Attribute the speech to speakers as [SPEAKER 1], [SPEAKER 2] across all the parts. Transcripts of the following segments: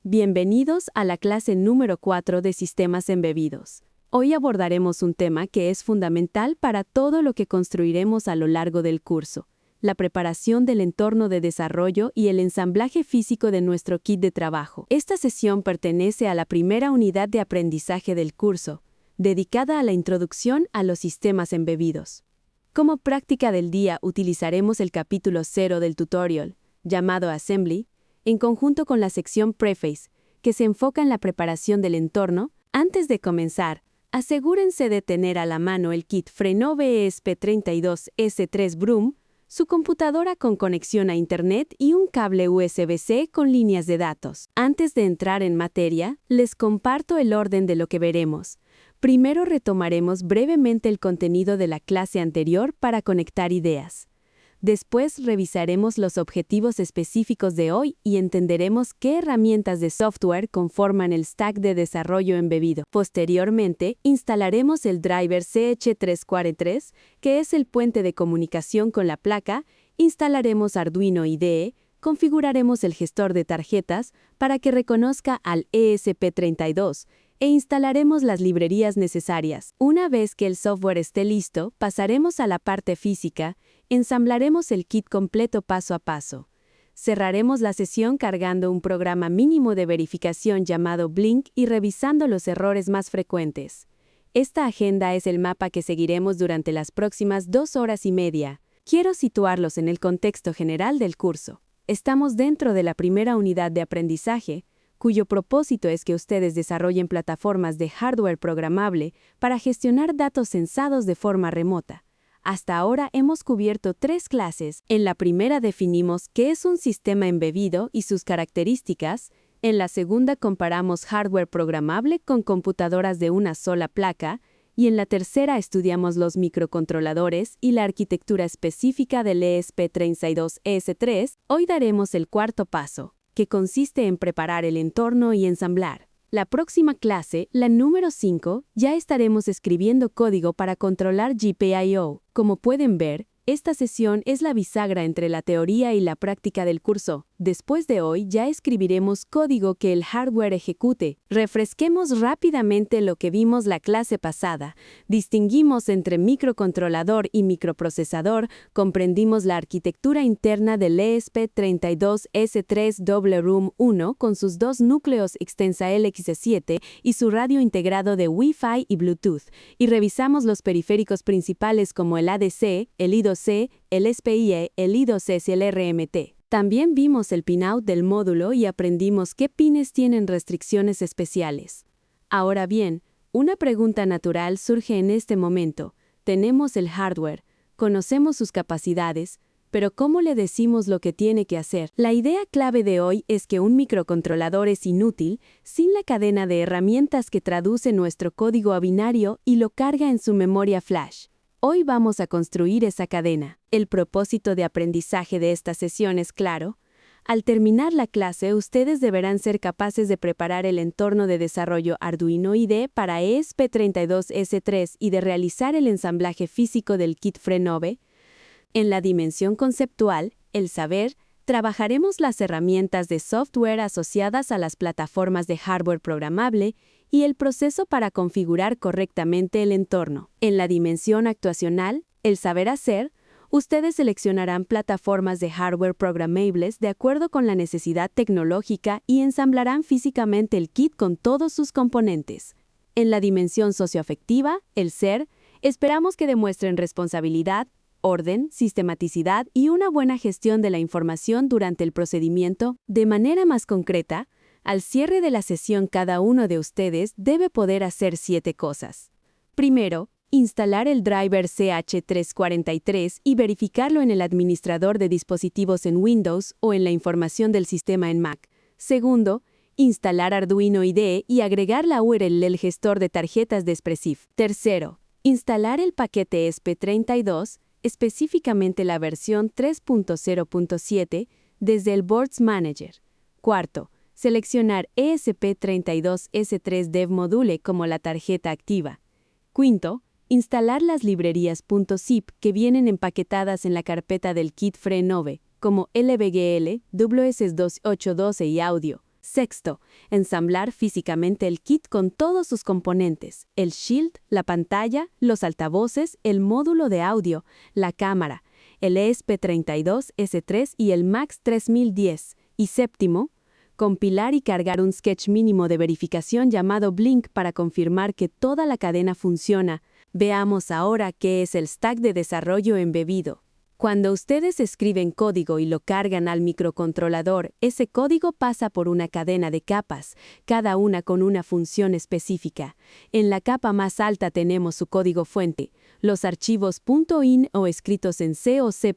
[SPEAKER 1] Bienvenidos a la clase número 4 de Sistemas Embebidos. Hoy abordaremos un tema que es fundamental para todo lo que construiremos a lo largo del curso: la preparación del entorno de desarrollo y el ensamblaje físico de nuestro kit de trabajo. Esta sesión pertenece a la primera unidad de aprendizaje del curso, dedicada a la introducción a los sistemas embebidos. Como práctica del día utilizaremos el capítulo 0 del tutorial, llamado Assembly, en conjunto con la sección Preface, que se enfoca en la preparación del entorno. Antes de comenzar, asegúrense de tener a la mano el kit Frenove ESP32S3 Broom, su computadora con conexión a Internet y un cable USB-C con líneas de datos. Antes de entrar en materia, les comparto el orden de lo que veremos. Primero retomaremos brevemente el contenido de la clase anterior para conectar ideas. Después revisaremos los objetivos específicos de hoy y entenderemos qué herramientas de software conforman el stack de desarrollo embebido. Posteriormente, instalaremos el driver CH343, que es el puente de comunicación con la placa, instalaremos Arduino IDE, configuraremos el gestor de tarjetas para que reconozca al ESP32, e instalaremos las librerías necesarias. Una vez que el software esté listo, pasaremos a la parte física, ensamblaremos el kit completo paso a paso. Cerraremos la sesión cargando un programa mínimo de verificación llamado Blink y revisando los errores más frecuentes. Esta agenda es el mapa que seguiremos durante las próximas 2 horas y media. Quiero situarlos en el contexto general del curso. Estamos dentro de la primera unidad de aprendizaje, cuyo propósito es que ustedes desarrollen plataformas de hardware programable para gestionar datos censados de forma remota. Hasta ahora hemos cubierto 3 clases. En la primera definimos qué es un sistema embebido y sus características. En la segunda comparamos hardware programable con computadoras de una sola placa. Y en la tercera estudiamos los microcontroladores y la arquitectura específica del ESP32S3. Hoy daremos el cuarto paso, que consiste en preparar el entorno y ensamblar. La próxima clase, la número 5, ya estaremos escribiendo código para controlar GPIO. Como pueden ver, esta sesión es la bisagra entre la teoría y la práctica del curso. Después de hoy ya escribiremos código que el hardware ejecute. Refresquemos rápidamente lo que vimos la clase pasada. Distinguimos entre microcontrolador y microprocesador, comprendimos la arquitectura interna del ESP32S3W-ROOM1 con sus 2 núcleos ExtensaLX7 y su radio integrado de Wi-Fi y Bluetooth, y revisamos los periféricos principales como el ADC, el I2C, el SPIE, el I2S y el RMT. También vimos el pinout del módulo y aprendimos qué pines tienen restricciones especiales. Ahora bien, una pregunta natural surge en este momento. Tenemos el hardware, conocemos sus capacidades, pero ¿cómo le decimos lo que tiene que hacer? La idea clave de hoy es que un microcontrolador es inútil sin la cadena de herramientas que traduce nuestro código a binario y lo carga en su memoria flash. Hoy vamos a construir esa cadena. El propósito de aprendizaje de esta sesión es claro. Al terminar la clase, ustedes deberán ser capaces de preparar el entorno de desarrollo Arduino IDE para ESP32S3 y de realizar el ensamblaje físico del kit Frenove. En la dimensión conceptual, el saber, trabajaremos las herramientas de software asociadas a las plataformas de hardware programable y el proceso para configurar correctamente el entorno. En la dimensión actuacional, el saber hacer, ustedes seleccionarán plataformas de hardware programables de acuerdo con la necesidad tecnológica y ensamblarán físicamente el kit con todos sus componentes. En la dimensión socioafectiva, el ser, esperamos que demuestren responsabilidad, orden, sistematicidad y una buena gestión de la información durante el procedimiento. De manera más concreta, al cierre de la sesión cada uno de ustedes debe poder hacer 7 cosas. Primero, instalar el driver CH343 y verificarlo en el administrador de dispositivos en Windows o en la información del sistema en Mac. Segundo, instalar Arduino IDE y agregar la URL del gestor de tarjetas de Expressif. Tercero, instalar el paquete ESP32, específicamente la versión 3.0.7, desde el Boards Manager. Cuarto, seleccionar ESP32S3 Dev Module como la tarjeta activa. Quinto, instalar las librerías .zip que vienen empaquetadas en la carpeta del kit Frenove, como LVGL, WS2812 y audio. Sexto, ensamblar físicamente el kit con todos sus componentes, el shield, la pantalla, los altavoces, el módulo de audio, la cámara, el ESP32S3 y el MAX 3010. Y séptimo, compilar y cargar un sketch mínimo de verificación llamado Blink para confirmar que toda la cadena funciona. Veamos ahora qué es el stack de desarrollo embebido. Cuando ustedes escriben código y lo cargan al microcontrolador, ese código pasa por una cadena de capas, cada una con una función específica. En la capa más alta tenemos su código fuente, los archivos .in o escritos en C o C++.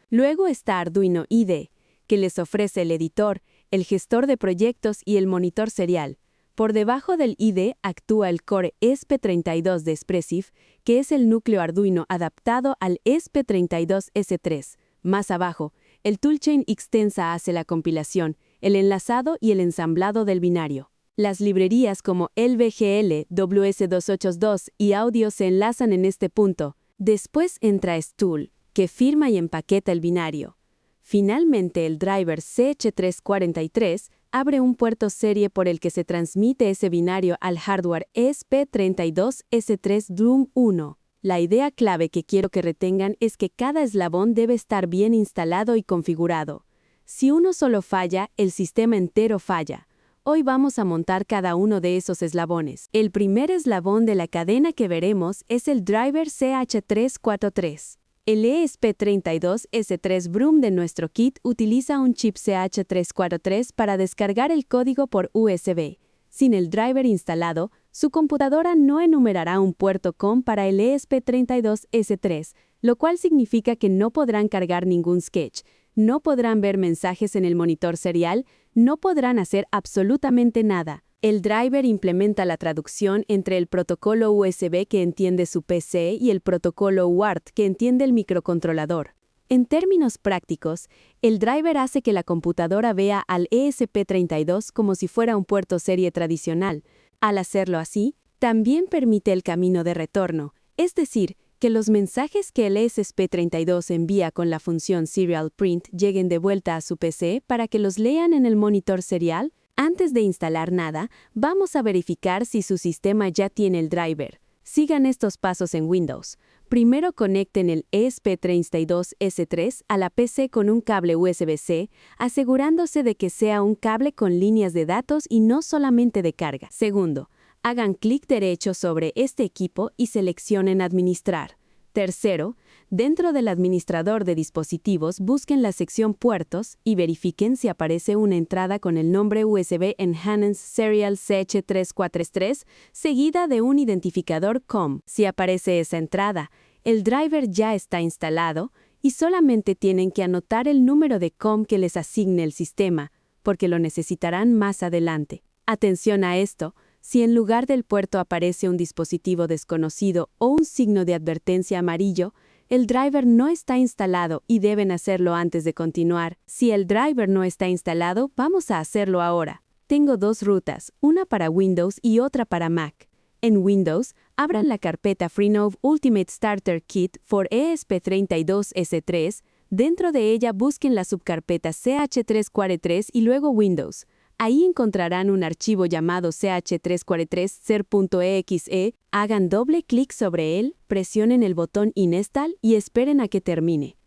[SPEAKER 1] Luego está Arduino IDE, que les ofrece el editor, el gestor de proyectos y el monitor serial. Por debajo del IDE actúa el Core ESP32 de Espressif, que es el núcleo Arduino adaptado al ESP32S3. Más abajo, el toolchain Xtensa hace la compilación, el enlazado y el ensamblado del binario. Las librerías como LVGL, WS282 y Audio se enlazan en este punto. Después entra Stool, que firma y empaqueta el binario. Finalmente, el driver CH343 abre un puerto serie por el que se transmite ese binario al hardware ESP32S3 Drum 1. La idea clave que quiero que retengan es que cada eslabón debe estar bien instalado y configurado. Si uno solo falla, el sistema entero falla. Hoy vamos a montar cada uno de esos eslabones. El primer eslabón de la cadena que veremos es el driver CH343. El ESP32S3 Brum de nuestro kit utiliza un chip CH343 para descargar el código por USB. Sin el driver instalado, su computadora no enumerará un puerto COM para el ESP32S3, lo cual significa que no podrán cargar ningún sketch, no podrán ver mensajes en el monitor serial, no podrán hacer absolutamente nada. El driver implementa la traducción entre el protocolo USB que entiende su PC y el protocolo UART que entiende el microcontrolador. En términos prácticos, el driver hace que la computadora vea al ESP32 como si fuera un puerto serie tradicional. Al hacerlo así, también permite el camino de retorno, es decir, que los mensajes que el ESP32 envía con la función Serial Print lleguen de vuelta a su PC para que los lean en el monitor serial. Antes de instalar nada, vamos a verificar si su sistema ya tiene el driver. Sigan estos pasos en Windows. Primero conecten el ESP32S3 a la PC con un cable USB-C, asegurándose de que sea un cable con líneas de datos y no solamente de carga. Segundo, hagan clic derecho sobre este equipo y seleccionen Administrar. Tercero, dentro del administrador de dispositivos busquen la sección Puertos y verifiquen si aparece una entrada con el nombre USB Enhanced Serial CH343 seguida de un identificador COM. Si aparece esa entrada, el driver ya está instalado y solamente tienen que anotar el número de COM que les asigne el sistema, porque lo necesitarán más adelante. Atención a esto. Si en lugar del puerto aparece un dispositivo desconocido o un signo de advertencia amarillo, el driver no está instalado y deben hacerlo antes de continuar. Si el driver no está instalado, vamos a hacerlo ahora. Tengo dos rutas, una para Windows y otra para Mac. En Windows, abran la carpeta Freenode Ultimate Starter Kit for ESP32S3. Dentro de ella busquen la subcarpeta CH343 y luego Windows. Ahí encontrarán un archivo llamado ch343ser.exe, hagan doble clic sobre él, presionen el botón Install y esperen a que termine.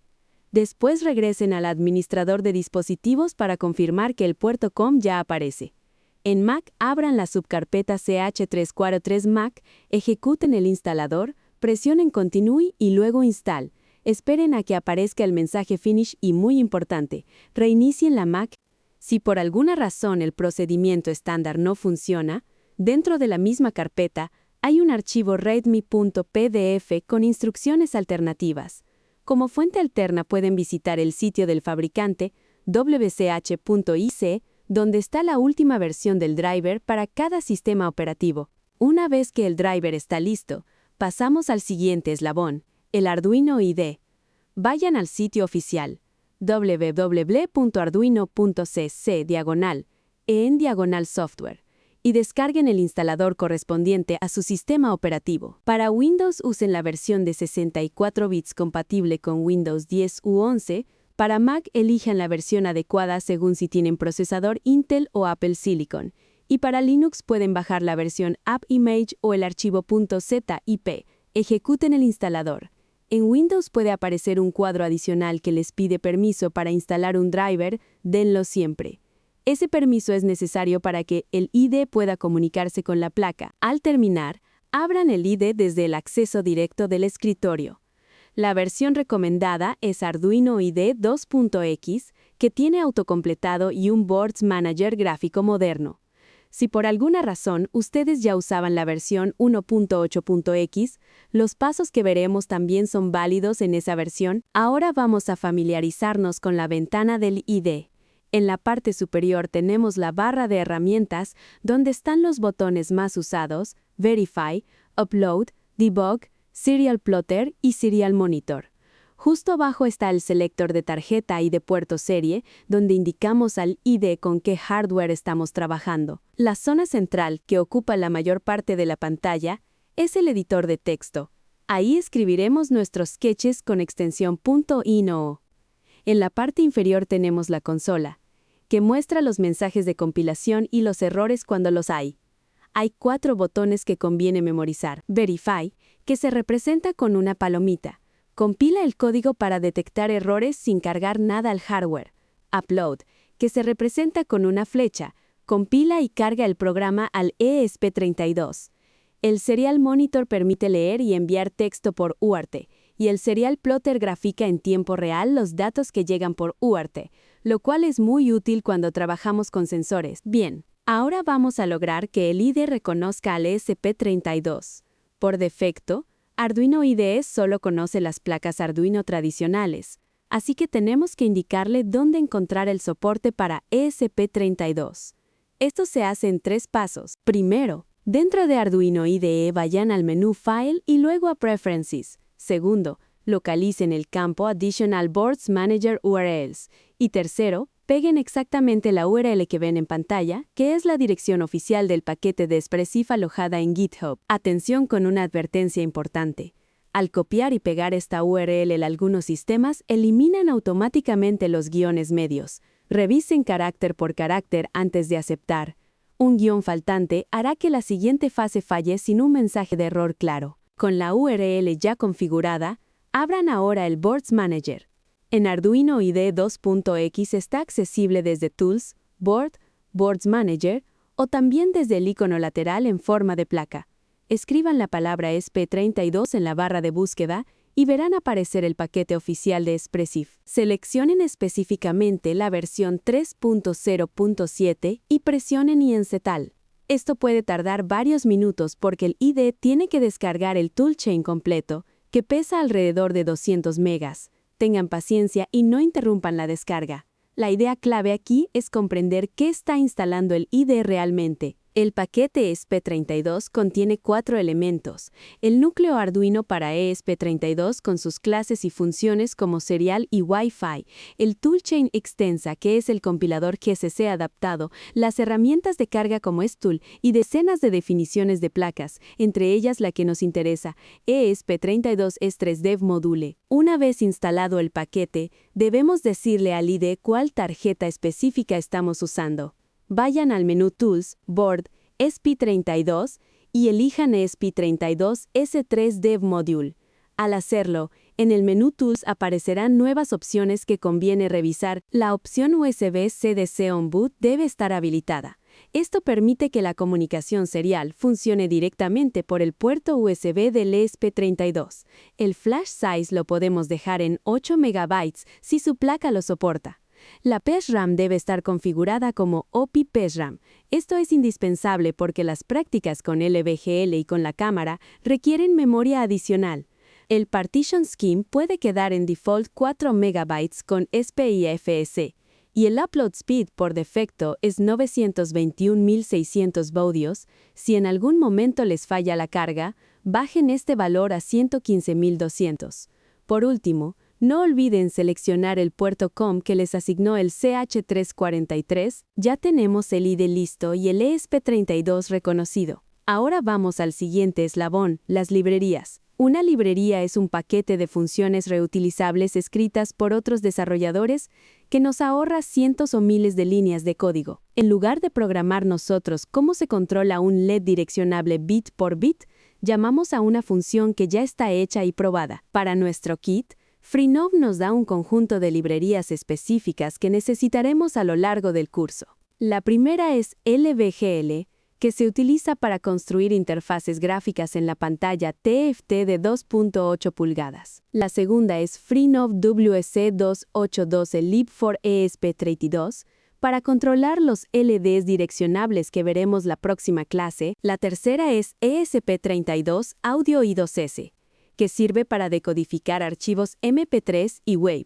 [SPEAKER 1] Después regresen al administrador de dispositivos para confirmar que el puerto COM ya aparece. En Mac, abran la subcarpeta ch343 Mac, ejecuten el instalador, presionen Continue y luego Install. Esperen a que aparezca el mensaje Finish y, muy importante, reinicien la Mac. Si por alguna razón el procedimiento estándar no funciona, dentro de la misma carpeta hay un archivo readme.pdf con instrucciones alternativas. Como fuente alterna pueden visitar el sitio del fabricante wch.ic, donde está la última versión del driver para cada sistema operativo. Una vez que el driver está listo, pasamos al siguiente eslabón, el Arduino IDE. Vayan al sitio oficial www.arduino.cc/en/software y descarguen el instalador correspondiente a su sistema operativo. Para Windows usen la versión de 64 bits compatible con Windows 10 u 11, Para Mac, elijan la versión adecuada según si tienen procesador Intel o Apple Silicon. Y para Linux pueden bajar la versión AppImage o el archivo .zip. Ejecuten el instalador. En Windows puede aparecer un cuadro adicional que les pide permiso para instalar un driver, denlo siempre. Ese permiso es necesario para que el IDE pueda comunicarse con la placa. Al terminar, abran el IDE desde el acceso directo del escritorio. La versión recomendada es Arduino IDE 2.x, que tiene autocompletado y un Boards Manager gráfico moderno. Si por alguna razón ustedes ya usaban la versión 1.8.x, los pasos que veremos también son válidos en esa versión. Ahora vamos a familiarizarnos con la ventana del IDE. En la parte superior tenemos la barra de herramientas donde están los botones más usados, Verify, Upload, Debug, Serial Plotter y Serial Monitor. Justo abajo está el selector de tarjeta y de puerto serie, donde indicamos al IDE con qué hardware estamos trabajando. La zona central, que ocupa la mayor parte de la pantalla, es el editor de texto. Ahí escribiremos nuestros sketches con extensión .ino. En la parte inferior tenemos la consola, que muestra los mensajes de compilación y los errores cuando los hay. Hay 4 botones que conviene memorizar. Verify, que se representa con una palomita. Compila el código para detectar errores sin cargar nada al hardware. Upload, que se representa con una flecha. Compila y carga el programa al ESP32. El Serial Monitor permite leer y enviar texto por UART, y el Serial Plotter grafica en tiempo real los datos que llegan por UART, lo cual es muy útil cuando trabajamos con sensores. Bien, ahora vamos a lograr que el IDE reconozca al ESP32. Por defecto, Arduino IDE solo conoce las placas Arduino tradicionales, así que tenemos que indicarle dónde encontrar el soporte para ESP32. Esto se hace en 3 pasos. Primero, dentro de Arduino IDE vayan al menú File y luego a Preferences. Segundo, localicen el campo Additional Boards Manager URLs. Y tercero, peguen exactamente la URL que ven en pantalla, que es la dirección oficial del paquete de Espressif alojada en GitHub. Atención con una advertencia importante. Al copiar y pegar esta URL en algunos sistemas, eliminan automáticamente los guiones medios. Revisen carácter por carácter antes de aceptar. Un guión faltante hará que la siguiente fase falle sin un mensaje de error claro. Con la URL ya configurada, abran ahora el Boards Manager. En Arduino IDE 2.x está accesible desde Tools, Board, Boards Manager o también desde el icono lateral en forma de placa. Escriban la palabra ESP32 en la barra de búsqueda y verán aparecer el paquete oficial de Espressif. Seleccionen específicamente la versión 3.0.7 y presionen Install. Esto puede tardar varios minutos porque el IDE tiene que descargar el toolchain completo, que pesa alrededor de 200 megas. Tengan paciencia y no interrumpan la descarga. La idea clave aquí es comprender qué está instalando el IDE realmente. El paquete ESP32 contiene 4 elementos. El núcleo Arduino para ESP32 con sus clases y funciones como serial y Wi-Fi, el toolchain extensa que es el compilador GCC adaptado, las herramientas de carga como STool y decenas de definiciones de placas, entre ellas la que nos interesa, ESP32 S3Dev Module. Una vez instalado el paquete, debemos decirle al IDE cuál tarjeta específica estamos usando. Vayan al menú Tools, Board, ESP32 y elijan ESP32 S3Dev Module. Al hacerlo, en el menú Tools aparecerán nuevas opciones que conviene revisar. La opción USB CDC On Boot debe estar habilitada. Esto permite que la comunicación serial funcione directamente por el puerto USB del ESP32. El flash size lo podemos dejar en 8 MB si su placa lo soporta. La PESRAM debe estar configurada como OPI PESRAM. Esto es indispensable porque las prácticas con LVGL y con la cámara requieren memoria adicional. El Partition Scheme puede quedar en default 4 MB con SPIFS, y el Upload Speed por defecto es 921.600 baudios. Si en algún momento les falla la carga, bajen este valor a 115.200. Por último, no olviden seleccionar el puerto COM que les asignó el CH343. Ya tenemos el IDE listo y el ESP32 reconocido. Ahora vamos al siguiente eslabón, las librerías. Una librería es un paquete de funciones reutilizables escritas por otros desarrolladores que nos ahorra cientos o miles de líneas de código. En lugar de programar nosotros cómo se controla un LED direccionable bit por bit, llamamos a una función que ya está hecha y probada. Para nuestro kit, Freenode nos da un conjunto de librerías específicas que necesitaremos a lo largo del curso. La primera es LVGL, que se utiliza para construir interfaces gráficas en la pantalla TFT de 2.8 pulgadas. La segunda es Freenode WC282 lib4ESP32, para controlar los LEDs direccionables que veremos la próxima clase. La tercera es ESP32 Audio I2S, que sirve para decodificar archivos MP3 y WAV.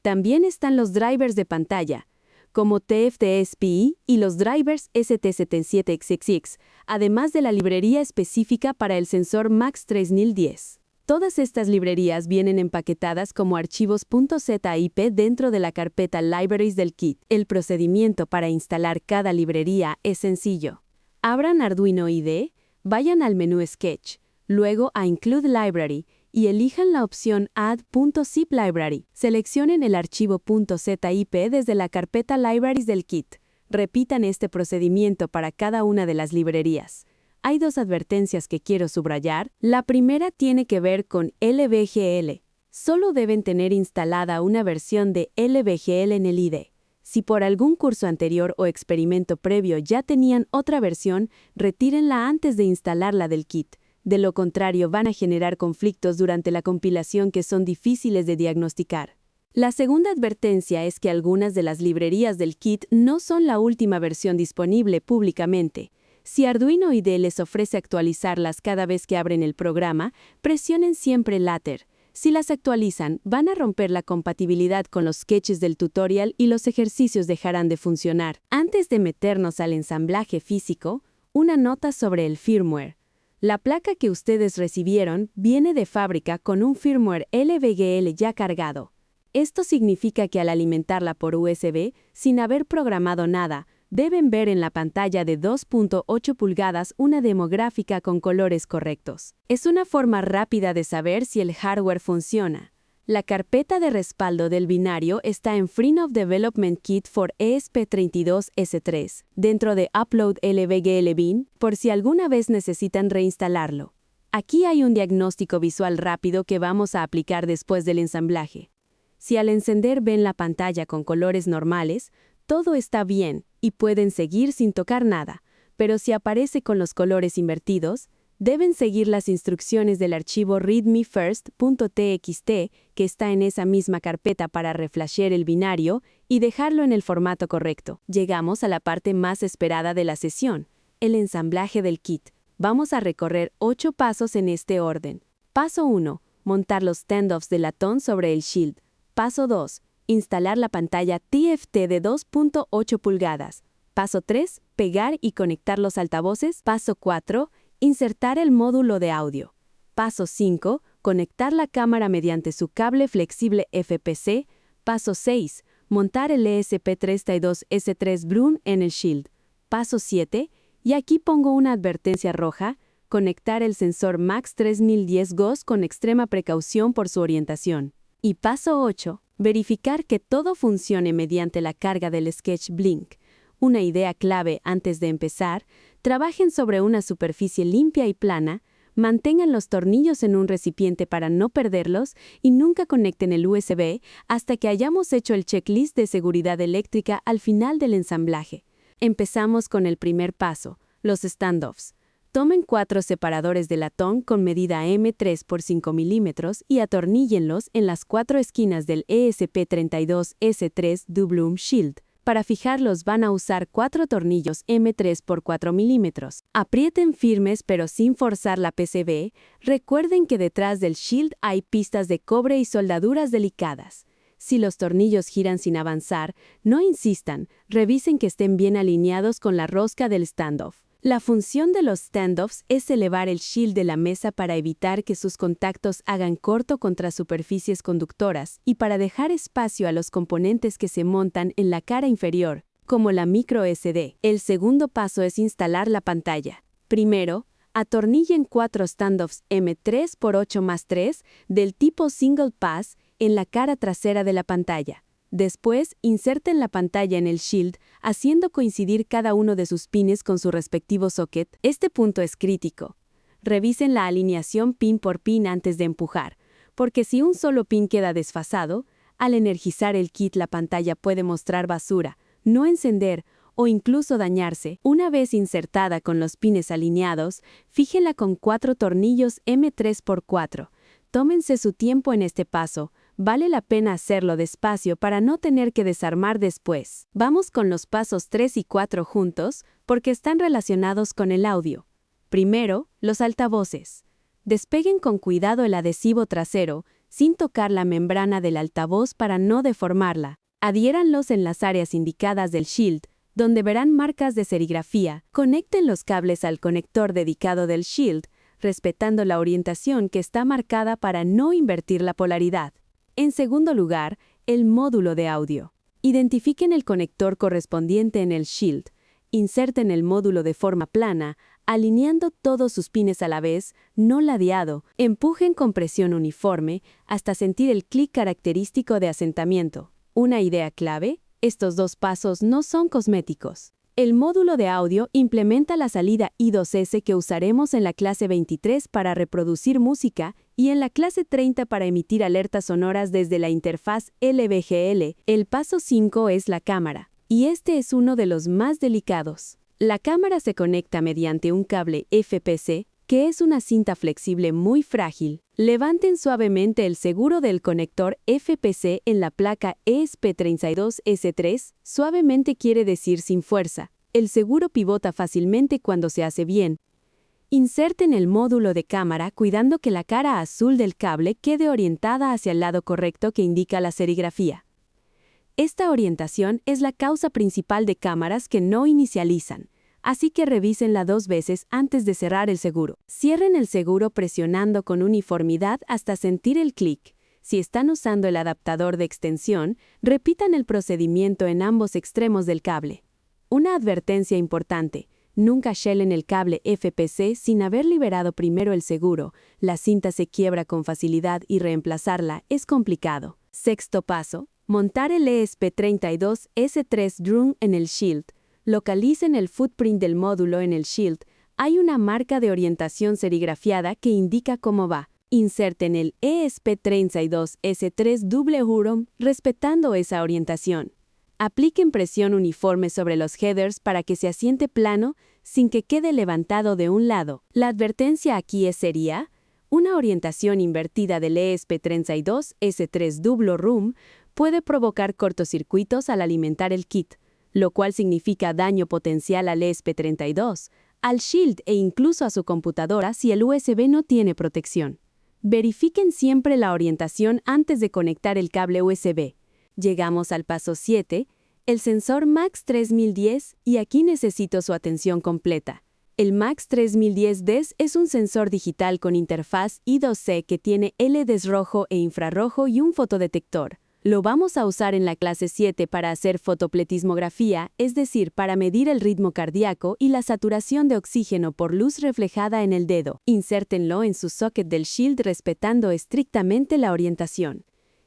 [SPEAKER 1] También están los drivers de pantalla, como TFT-SPI y los drivers ST77XX, además de la librería específica para el sensor MAX 3010. Todas estas librerías vienen empaquetadas como archivos .zip dentro de la carpeta Libraries del kit. El procedimiento para instalar cada librería es sencillo. Abran Arduino IDE, vayan al menú Sketch, luego a Include Library y elijan la opción Add.zip Library. Seleccionen el archivo .zip desde la carpeta Libraries del kit. Repitan este procedimiento para cada una de las librerías. Hay dos advertencias que quiero subrayar. La primera tiene que ver con LVGL. Solo deben tener instalada una versión de LVGL en el IDE. Si por algún curso anterior o experimento previo ya tenían otra versión, retírenla antes de instalarla del kit. De lo contrario, van a generar conflictos durante la compilación que son difíciles de diagnosticar. La segunda advertencia es que algunas de las librerías del kit no son la última versión disponible públicamente. Si Arduino IDE les ofrece actualizarlas cada vez que abren el programa, presionen siempre Later. Si las actualizan, van a romper la compatibilidad con los sketches del tutorial y los ejercicios dejarán de funcionar. Antes de meternos al ensamblaje físico, una nota sobre el firmware. La placa que ustedes recibieron viene de fábrica con un firmware LVGL ya cargado. Esto significa que al alimentarla por USB, sin haber programado nada, deben ver en la pantalla de 2.8 pulgadas una demográfica con colores correctos. Es una forma rápida de saber si el hardware funciona. La carpeta de respaldo del binario está en Freenode Development Kit for ESP32S3, dentro de Upload LVGL bin, por si alguna vez necesitan reinstalarlo. Aquí hay un diagnóstico visual rápido que vamos a aplicar después del ensamblaje. Si al encender ven la pantalla con colores normales, todo está bien y pueden seguir sin tocar nada, pero si aparece con los colores invertidos, deben seguir las instrucciones del archivo readmefirst.txt que está en esa misma carpeta para reflashear el binario y dejarlo en el formato correcto. Llegamos a la parte más esperada de la sesión, el ensamblaje del kit. Vamos a recorrer 8 pasos en este orden. Paso 1. Montar los standoffs de latón sobre el shield. Paso 2. Instalar la pantalla TFT de 2.8 pulgadas. Paso 3. Pegar y conectar los altavoces. Paso 4. Insertar el módulo de audio. Paso 5. Conectar la cámara mediante su cable flexible FPC. Paso 6. Montar el ESP32S3 Brun en el shield. Paso 7. Y aquí pongo una advertencia roja. Conectar el sensor MAX 3010 GOS con extrema precaución por su orientación. Y paso 8. Verificar que todo funcione mediante la carga del Sketch Blink. Una idea clave antes de empezar: trabajen sobre una superficie limpia y plana, mantengan los tornillos en un recipiente para no perderlos y nunca conecten el USB hasta que hayamos hecho el checklist de seguridad eléctrica al final del ensamblaje. Empezamos con el primer paso, los standoffs. Tomen 4 separadores de latón con medida M3 por 5 milímetros y atorníllenlos en las 4 esquinas del ESP32S3 Dublum Shield. Para fijarlos van a usar 4 tornillos M3 por 4 milímetros. Aprieten firmes pero sin forzar la PCB. Recuerden que detrás del shield hay pistas de cobre y soldaduras delicadas. Si los tornillos giran sin avanzar, no insistan, revisen que estén bien alineados con la rosca del standoff. La función de los standoffs es elevar el shield de la mesa para evitar que sus contactos hagan corto contra superficies conductoras y para dejar espacio a los componentes que se montan en la cara inferior, como la micro SD. El segundo paso es instalar la pantalla. Primero, Atornillen 4 standoffs M3x8x3 del tipo Single Pass en la cara trasera de la pantalla. Después, inserten la pantalla en el Shield, haciendo coincidir cada uno de sus pines con su respectivo socket. Este punto es crítico. Revisen la alineación pin por pin antes de empujar, porque si un solo pin queda desfasado, al energizar el kit la pantalla puede mostrar basura, no encender o incluso dañarse. Una vez insertada con los pines alineados, fíjela con 4 tornillos M3x4. Tómense su tiempo en este paso. Vale la pena hacerlo despacio para no tener que desarmar después. Vamos con los pasos 3 y 4 juntos, porque están relacionados con el audio. Primero, los altavoces. Despeguen con cuidado el adhesivo trasero, sin tocar la membrana del altavoz para no deformarla. Adhiéranlos en las áreas indicadas del Shield, donde verán marcas de serigrafía. Conecten los cables al conector dedicado del Shield, respetando la orientación que está marcada para no invertir la polaridad. En segundo lugar, el módulo de audio. Identifiquen el conector correspondiente en el Shield. Inserten el módulo de forma plana, alineando todos sus pines a la vez, no ladeado. Empujen con presión uniforme hasta sentir el clic característico de asentamiento. Una idea clave: estos 2 pasos no son cosméticos. El módulo de audio implementa la salida I2S que usaremos en la clase 23 para reproducir música y en la clase 30 para emitir alertas sonoras desde la interfaz LVGL. El paso 5 es la cámara, y este es uno de los más delicados. La cámara se conecta mediante un cable FPC, que es una cinta flexible muy frágil. Levanten suavemente el seguro del conector FPC en la placa ESP32S3. Suavemente quiere decir sin fuerza. El seguro pivota fácilmente cuando se hace bien. Inserten el módulo de cámara cuidando que la cara azul del cable quede orientada hacia el lado correcto que indica la serigrafía. Esta orientación es la causa principal de cámaras que no inicializan, así que revísenla 2 veces antes de cerrar el seguro. Cierren el seguro presionando con uniformidad hasta sentir el clic. Si están usando el adaptador de extensión, repitan el procedimiento en ambos extremos del cable. Una advertencia importante: nunca shellen el cable FPC sin haber liberado primero el seguro. La cinta se quiebra con facilidad y reemplazarla es complicado. Sexto paso: montar el ESP32S3 drum en el Shield. Localicen el footprint del módulo en el Shield. Hay una marca de orientación serigrafiada que indica cómo va. Inserten el ESP32S3 double drum respetando esa orientación. Apliquen presión uniforme sobre los headers para que se asiente plano sin que quede levantado de un lado. La advertencia aquí sería: una orientación invertida del ESP32S3 double drum puede provocar cortocircuitos al alimentar el kit, lo cual significa daño potencial al ESP32, al Shield e incluso a su computadora si el USB no tiene protección. Verifiquen siempre la orientación antes de conectar el cable USB. Llegamos al paso 7, el sensor MAX3010, y aquí necesito su atención completa. El MAX3010DES es un sensor digital con interfaz I2C que tiene LEDs rojo e infrarrojo y un fotodetector. Lo vamos a usar en la clase 7 para hacer fotopletismografía, es decir, para medir el ritmo cardíaco y la saturación de oxígeno por luz reflejada en el dedo. Insértenlo en su socket del Shield respetando estrictamente la orientación.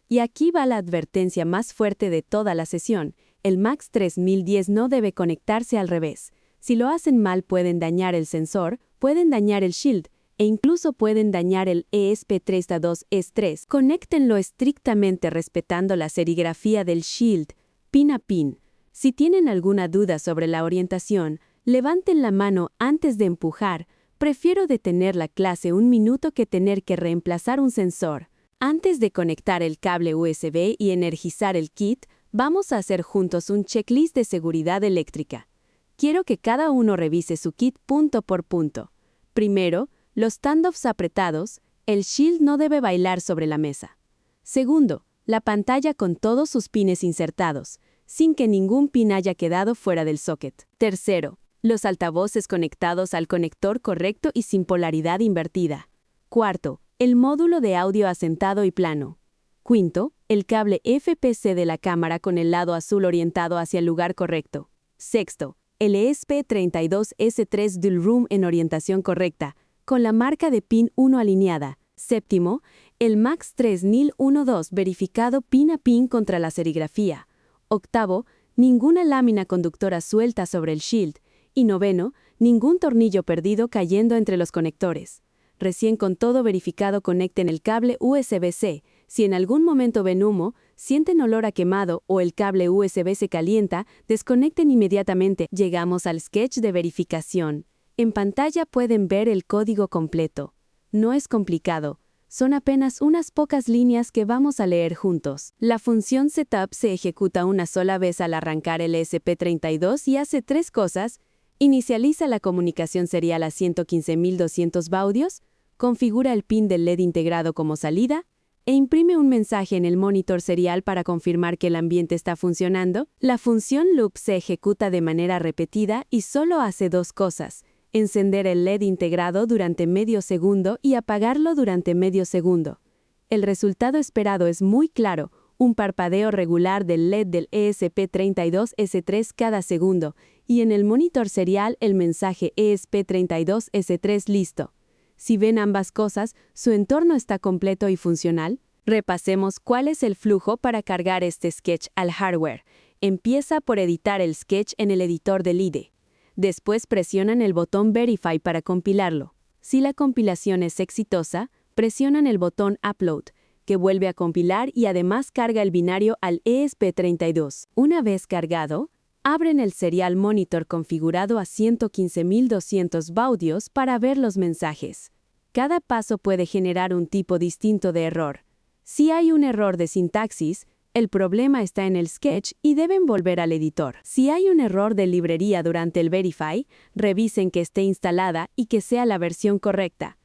[SPEAKER 1] Y aquí va la advertencia más fuerte de toda la sesión: el MAX3010 no debe conectarse al revés. Si lo hacen mal pueden dañar el sensor, pueden dañar el Shield, e incluso pueden dañar el ESP32S3. Conéctenlo estrictamente respetando la serigrafía del Shield, pin a pin. Si tienen alguna duda sobre la orientación, levanten la mano antes de empujar. Prefiero detener la clase un minuto que tener que reemplazar un sensor. Antes de conectar el cable USB y energizar el kit, vamos a hacer juntos un checklist de seguridad eléctrica. Quiero que cada uno revise su kit punto por punto. Primero, los standoffs apretados. El Shield no debe bailar sobre la mesa. Segundo, la pantalla con todos sus pines insertados, sin que ningún pin haya quedado fuera del socket. Tercero, los altavoces conectados al conector correcto y sin polaridad invertida. Cuarto, el módulo de audio asentado y plano. Quinto, el cable FPC de la cámara con el lado azul orientado hacia el lugar correcto. Sexto, el ESP32S3 Dual Room en orientación correcta, con la marca de pin 1 alineada. Séptimo, el MAX 3012 verificado pin a pin contra la serigrafía. Octavo, ninguna lámina conductora suelta sobre el shield. Y noveno, ningún tornillo perdido cayendo entre los conectores. Recién con todo verificado conecten el cable USB-C. Si en algún momento ven humo, sienten olor a quemado o el cable USB se calienta, desconecten inmediatamente. Llegamos al sketch de verificación. En pantalla pueden ver el código completo. No es complicado. Son apenas unas pocas líneas que vamos a leer juntos. La función Setup se ejecuta una sola vez al arrancar el ESP32 y hace tres cosas. Inicializa la comunicación serial a 115.200 baudios, configura el pin del LED integrado como salida, e imprime un mensaje en el monitor serial para confirmar que el ambiente está funcionando. La función Loop se ejecuta de manera repetida y solo hace dos cosas: encender el LED integrado durante medio segundo y apagarlo durante medio segundo. El resultado esperado es muy claro, un parpadeo regular del LED del ESP32S3 cada segundo, y en el monitor serial el mensaje ESP32S3 listo. Si ven ambas cosas, su entorno está completo y funcional. Repasemos cuál es el flujo para cargar este sketch al hardware. Empieza por editar el sketch en el editor del IDE. Después presionan el botón Verify para compilarlo. Si la compilación es exitosa, presionan el botón Upload, que vuelve a compilar y además carga el binario al ESP32. Una vez cargado, abren el Serial Monitor configurado a 115.200 baudios para ver los mensajes. Cada paso puede generar un tipo distinto de error. Si hay un error de sintaxis, el problema está en el sketch y deben volver al editor. Si hay un error de librería durante el Verify, revisen que esté instalada y que sea la versión correcta.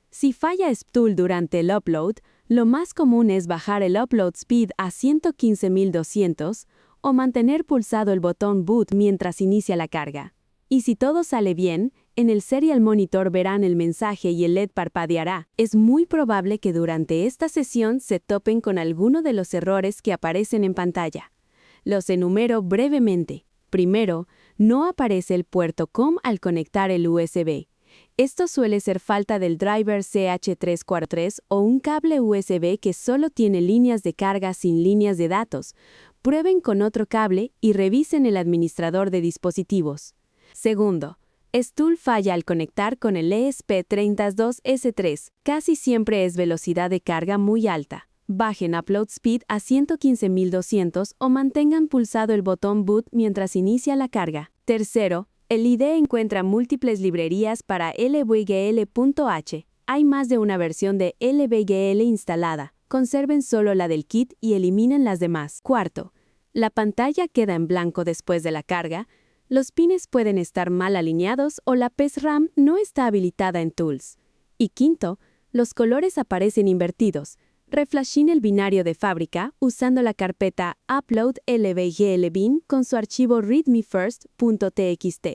[SPEAKER 1] Si falla SPTOOL durante el upload, lo más común es bajar el upload speed a 115.200 o mantener pulsado el botón Boot mientras inicia la carga. Y si todo sale bien, en el Serial Monitor verán el mensaje y el LED parpadeará. Es muy probable que durante esta sesión se topen con alguno de los errores que aparecen en pantalla. Los enumero brevemente. Primero, no aparece el puerto COM al conectar el USB. Esto suele ser falta del driver CH343 o un cable USB que solo tiene líneas de carga sin líneas de datos. Prueben con otro cable y revisen el administrador de dispositivos. Segundo, STOOL falla al conectar con el ESP32S3. Casi siempre es velocidad de carga muy alta. Bajen Upload Speed a 115.200 o mantengan pulsado el botón Boot mientras inicia la carga. Tercero, el IDE encuentra múltiples librerías para LVGL.h. Hay más de una versión de LVGL instalada. Conserven solo la del kit y eliminen las demás. Cuarto, la pantalla queda en blanco después de la carga. Los pines pueden estar mal alineados o la PESRAM no está habilitada en Tools. Y quinto, los colores aparecen invertidos. Reflashen el binario de fábrica usando la carpeta Upload LVGL bin con su archivo readmefirst.txt.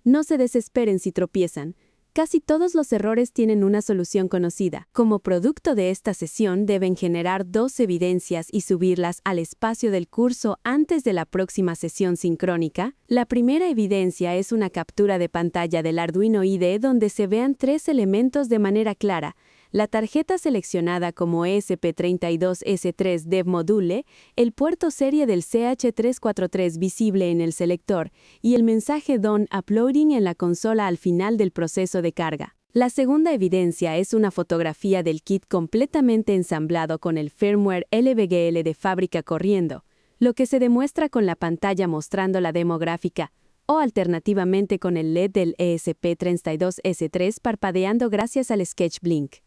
[SPEAKER 1] No se desesperen si tropiezan. Casi todos los errores tienen una solución conocida. Como producto de esta sesión deben generar 2 evidencias y subirlas al espacio del curso antes de la próxima sesión sincrónica. La primera evidencia es una captura de pantalla del Arduino IDE donde se vean 3 elementos de manera clara: la tarjeta seleccionada como ESP32S3 Dev Module, el puerto serie del CH343 visible en el selector y el mensaje Done Uploading en la consola al final del proceso de carga. La segunda evidencia es una fotografía del kit completamente ensamblado con el firmware LVGL de fábrica corriendo, lo que se demuestra con la pantalla mostrando la demo gráfica, o alternativamente con el LED del ESP32S3 parpadeando gracias al Sketch Blink.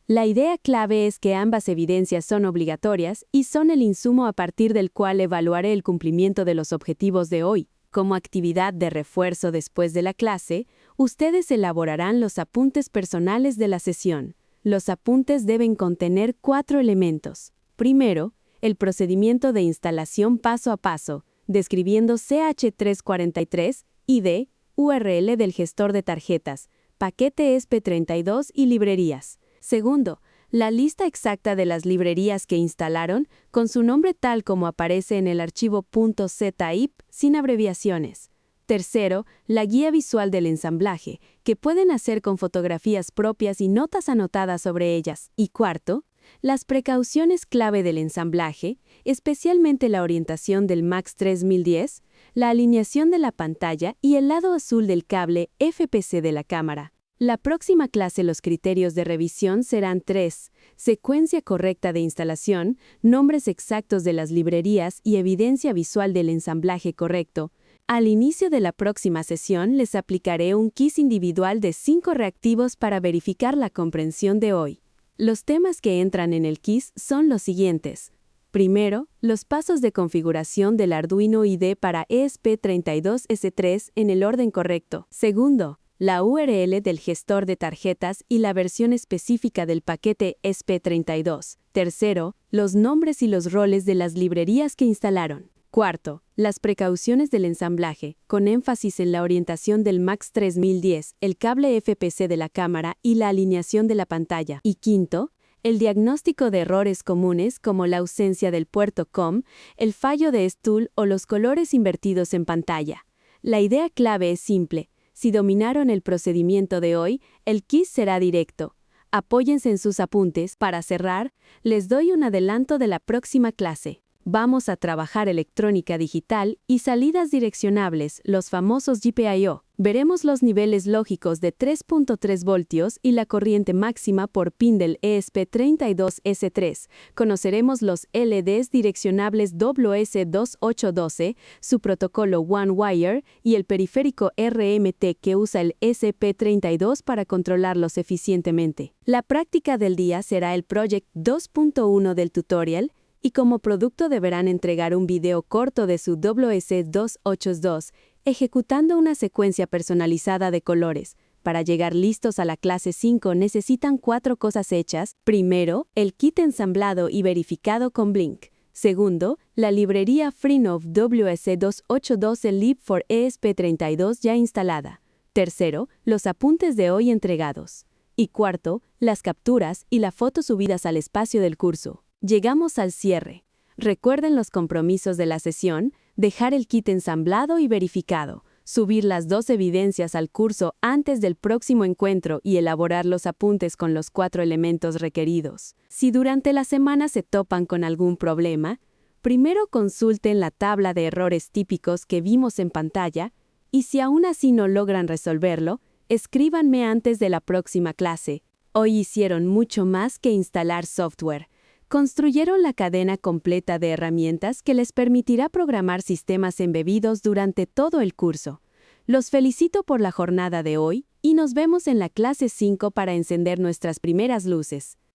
[SPEAKER 1] La idea clave es que ambas evidencias son obligatorias y son el insumo a partir del cual evaluaré el cumplimiento de los objetivos de hoy. Como actividad de refuerzo después de la clase, ustedes elaborarán los apuntes personales de la sesión. Los apuntes deben contener 4 elementos. Primero, el procedimiento de instalación paso a paso, describiendo CH343, ID, URL del gestor de tarjetas, paquete ESP32 y librerías. Segundo, la lista exacta de las librerías que instalaron, con su nombre tal como aparece en el archivo .zip, sin abreviaciones. Tercero, la guía visual del ensamblaje, que pueden hacer con fotografías propias y notas anotadas sobre ellas. Y cuarto, las precauciones clave del ensamblaje, especialmente la orientación del MAX 3010, la alineación de la pantalla y el lado azul del cable FPC de la cámara. La próxima clase los criterios de revisión serán 3, secuencia correcta de instalación, nombres exactos de las librerías y evidencia visual del ensamblaje correcto. Al inicio de la próxima sesión les aplicaré un quiz individual de 5 reactivos para verificar la comprensión de hoy. Los temas que entran en el quiz son los siguientes. Primero, los pasos de configuración del Arduino IDE para ESP32S3 en el orden correcto. Segundo, la URL del gestor de tarjetas y la versión específica del paquete ESP32. Tercero, los nombres y los roles de las librerías que instalaron. Cuarto, las precauciones del ensamblaje, con énfasis en la orientación del MAX 3010, el cable FPC de la cámara y la alineación de la pantalla. Y quinto, el diagnóstico de errores comunes como la ausencia del puerto COM, el fallo de stool o los colores invertidos en pantalla. La idea clave es simple. Si dominaron el procedimiento de hoy, el quiz será directo. Apóyense en sus apuntes. Para cerrar, les doy un adelanto de la próxima clase. Vamos a trabajar electrónica digital y salidas direccionables, los famosos GPIO. Veremos los niveles lógicos de 3.3 voltios y la corriente máxima por pin del ESP32S3. Conoceremos los LEDs direccionables WS2812, su protocolo One Wire y el periférico RMT que usa el ESP32 para controlarlos eficientemente. La práctica del día será el Project 2.1 del tutorial, y como producto deberán entregar un video corto de su WS282, ejecutando una secuencia personalizada de colores. Para llegar listos a la clase 5 necesitan 4 cosas hechas. Primero, el kit ensamblado y verificado con Blink. Segundo, la librería FreeNode WS282 Lib for ESP32 ya instalada. Tercero, los apuntes de hoy entregados. Y cuarto, las capturas y la foto subidas al espacio del curso. Llegamos al cierre. Recuerden los compromisos de la sesión, dejar el kit ensamblado y verificado, subir las 2 evidencias al curso antes del próximo encuentro y elaborar los apuntes con los 4 elementos requeridos. Si durante la semana se topan con algún problema, primero consulten la tabla de errores típicos que vimos en pantalla y si aún así no logran resolverlo, escríbanme antes de la próxima clase. Hoy hicieron mucho más que instalar software. Construyeron la cadena completa de herramientas que les permitirá programar sistemas embebidos durante todo el curso. Los felicito por la jornada de hoy y nos vemos en la clase 5 para encender nuestras primeras luces.